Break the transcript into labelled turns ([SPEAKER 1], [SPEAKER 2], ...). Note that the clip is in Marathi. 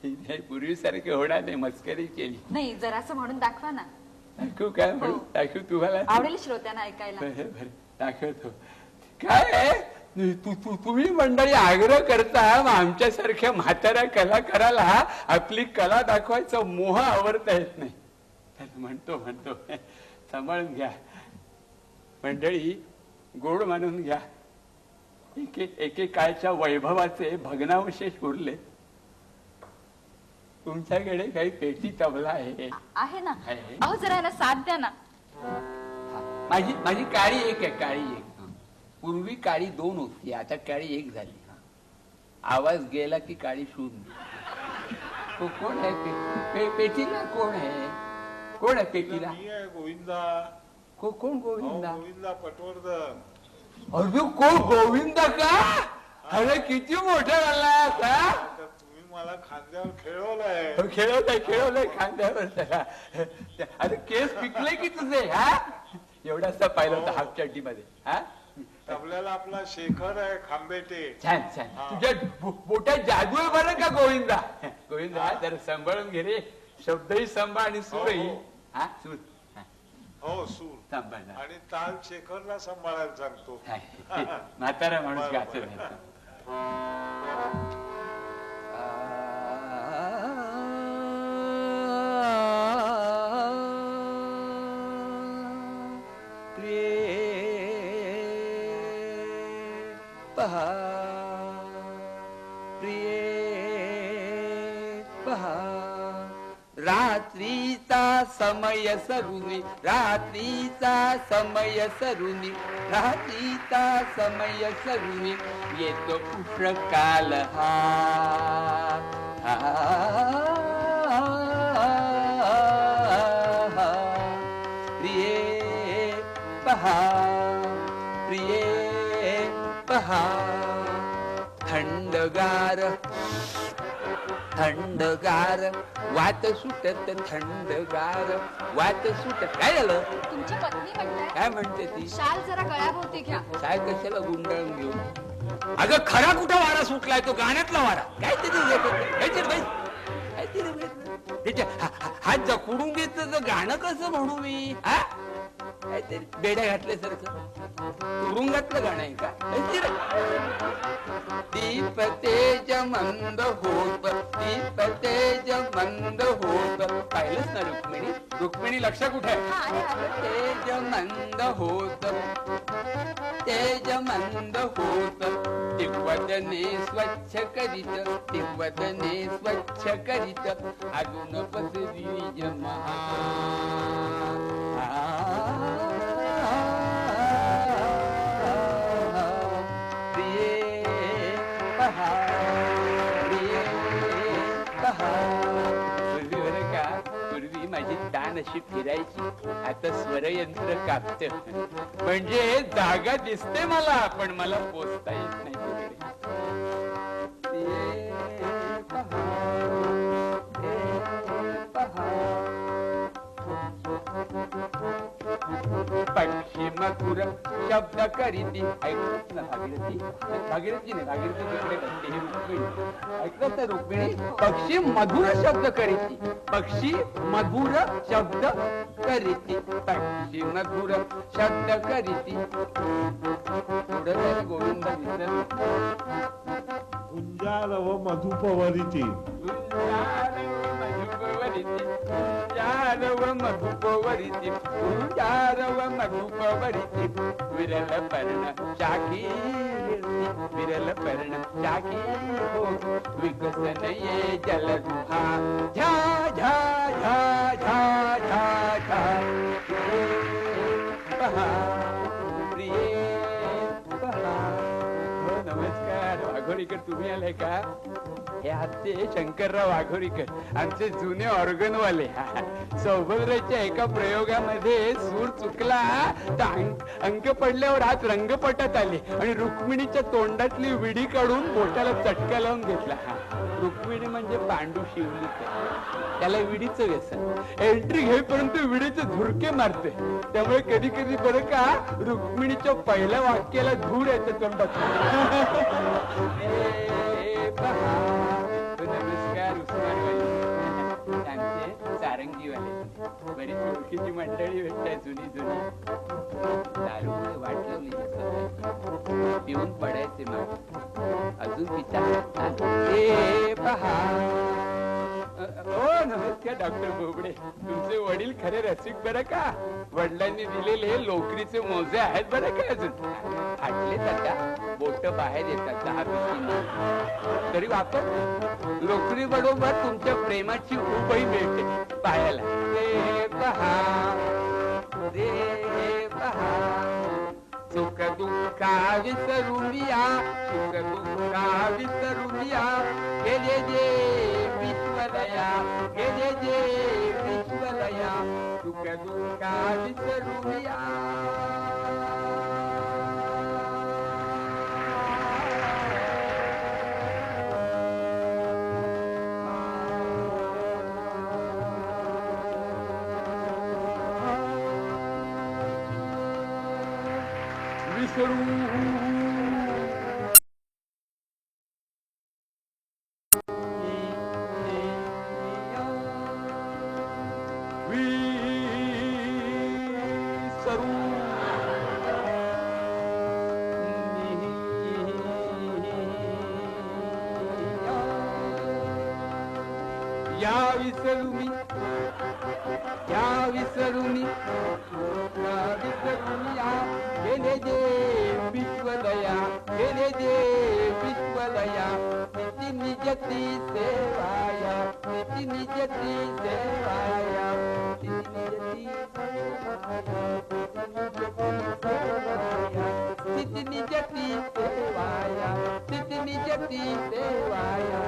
[SPEAKER 1] पूर्वीसारखे होणार नाही, मस्करी केली
[SPEAKER 2] नाही, जरासं म्हणून दाखवा ना.
[SPEAKER 1] दाखवू काय म्हणून? दाखवू तुम्हाला?
[SPEAKER 2] आवडेल श्रोत्यांना ऐकायला.
[SPEAKER 1] दाखवतो. काय तुम्ही मंडळी आग्रह करता आमच्यासारख्या म्हाताऱ्या कलाकाराला आपली कला दाखवायचा मोह आवडता येत नाही. म्हणतो सांभाळून घ्या मंडळी, गोड मानून घ्या. एकेकाळच्या वैभवाचे भग्नावशेष उरले. तुमच्याकडे काही पेटी तबला
[SPEAKER 2] आहे ना? अहो जरा याला साथ द्या ना.
[SPEAKER 1] माझी काळी एक आहे, काळी एक. पूर्वी काळी 2 होती, आता काळी 1 झाली. आवाज गेला की काळी शून्य. कोण आहे पेटीला? कोण आहे पेटीला?
[SPEAKER 3] गोविंदा.
[SPEAKER 1] कोण गोविंदा?
[SPEAKER 3] गोविंदा पटवर्धन.
[SPEAKER 1] अरे कोण गोविंदा का? अरे किती मोठा झाला आता.
[SPEAKER 3] तुम्ही मला खांद्यावर
[SPEAKER 1] खेळवलंय खांद्यावर त्याला. अरे केस पिकले की तुझे? एवढासा पाहिलं होतं हाफ चड्डी मध्ये.
[SPEAKER 3] तबल्याला आपला शेखर आहे खांबेटे.
[SPEAKER 1] छान. तुझ्या बोटात जादू आहे बरं का गोविंदा. जरा सांभाळून घे रे. शब्दही सांभाळ आणि सूरही. सूर.
[SPEAKER 3] हो, सूर
[SPEAKER 1] सांभाळ.
[SPEAKER 3] आणि ताल शेखरला सांभाळायला सांगतो.
[SPEAKER 1] म्हातारा माणूस गातो. रात्रीचा समय सरुनी, रात्रीचा समय सरुनी, रात्रीचा समय सरुनी, येतो उष्ण काल हा. प्रिये पहा, प्रिये पहा, थंडगार वात सुटत, थंडगार वात सुटत. काय झालं?
[SPEAKER 2] तुमची पत्नी म्हणते.
[SPEAKER 1] काय म्हणते ती?
[SPEAKER 2] शाल जरा गळ्याभोवती घ्या.
[SPEAKER 1] काय कशाला गुंडाळून घेऊ?
[SPEAKER 4] अगं खरा कुठं वारा सुटलाय? तो गाण्यातला वारा.
[SPEAKER 1] काय तरी हात जखडून घेतलं तर गाणं कसं म्हणू मी? काहीतरी बेड्या घातल्यासारखं तुरुंगातलं गाणं आहे का? दीप तेज मंद होत, दीप तेज मंद होत. पाहिलंच ना रुक्मिणी लक्ष कुठे आहे? तेज मंद होत, तेज मंद होत, दिग्वदने स्वच्छ करीत, दिग्वदने स्वच्छ करीत, अजून पसरी महा. पूर्वी माझी तान अशी फिरायची, आता स्वरयंत्र कापते. म्हणजे जागा दिसते मला, पण मला पोचता येत नाही पक्षी मधुर शब्द करीती. ऐकत ना भागीरथी नाही, भागीरथी ऐकत ना रुक्मिणी. पक्षी मधुर शब्द करीती, पक्षी मधुर शब्द करीती, पक्षी मधुर शब्द करीती. पुढे गोविंदा
[SPEAKER 3] गुंजारव मधुपवरिती,
[SPEAKER 1] गुंजारव मधुपवरिती, गुंजारव मधुपवरिती, विरल पर्ण शाखी, विरल पर्ण शाखी हो, विकसन ये जलरुहा, झा झा झा झा झा झा. पहा प्रिये पहा. हो नमस्कार वाघोरीकर, तुम्ही आलाय का? हे आजचे शंकरराव वाघोरीकर, आमचे जुने ऑर्गनवाले. सौभद्राच्या एका प्रयोगामध्ये सूर चुकला तर अंक पडल्यावर हात रंगपटात आले आणि रुक्मिणीच्या तोंडातली विडी काढून बोटाला चटका लावून घेतला. रुक्मिणी म्हणजे पांडू शिवली, त्याला विडीचं व्यसन. एंट्री घेईपर्यंत विडीचे झुरके मारते. त्यामुळे कधी कधी बरं का रुक्मिणीच्या पहिल्या वाक्याला धूर येते तोंडात. नमस्कार. सारंगीवाले बरीच ओळखीची मंडळी भेटताय जुनी जुनी. दारूमुळे वाट लावली जसं पिऊन पडायचे मग अजून पिता हे पहा. हो नमस्कार डॉक्टर बोबडे. तुमचे वडील खरे रसिक बरं का. वडिलांनी दिलेले लोकरीचे मोजे आहेत बरं का. अजून फाटले आता बोट बाहेर येतात 10-20 तरी वापर. लोकरी बरोबर तुमच्या प्रेमाची उभही मिळते पायाला. रे पहा रे पहा सुख दुःखा विसरून या सुख दुःखा विसरून या गेले जे विश्वलया गेले जे विश्वलया सुख दुःखा विसरून या. विसरुनी गेले जे विश्वलया गेले जे विश्वलया निती निजती सेवाया निती निजती सेवाया निती निजती सेवाया निती निजती सेवाया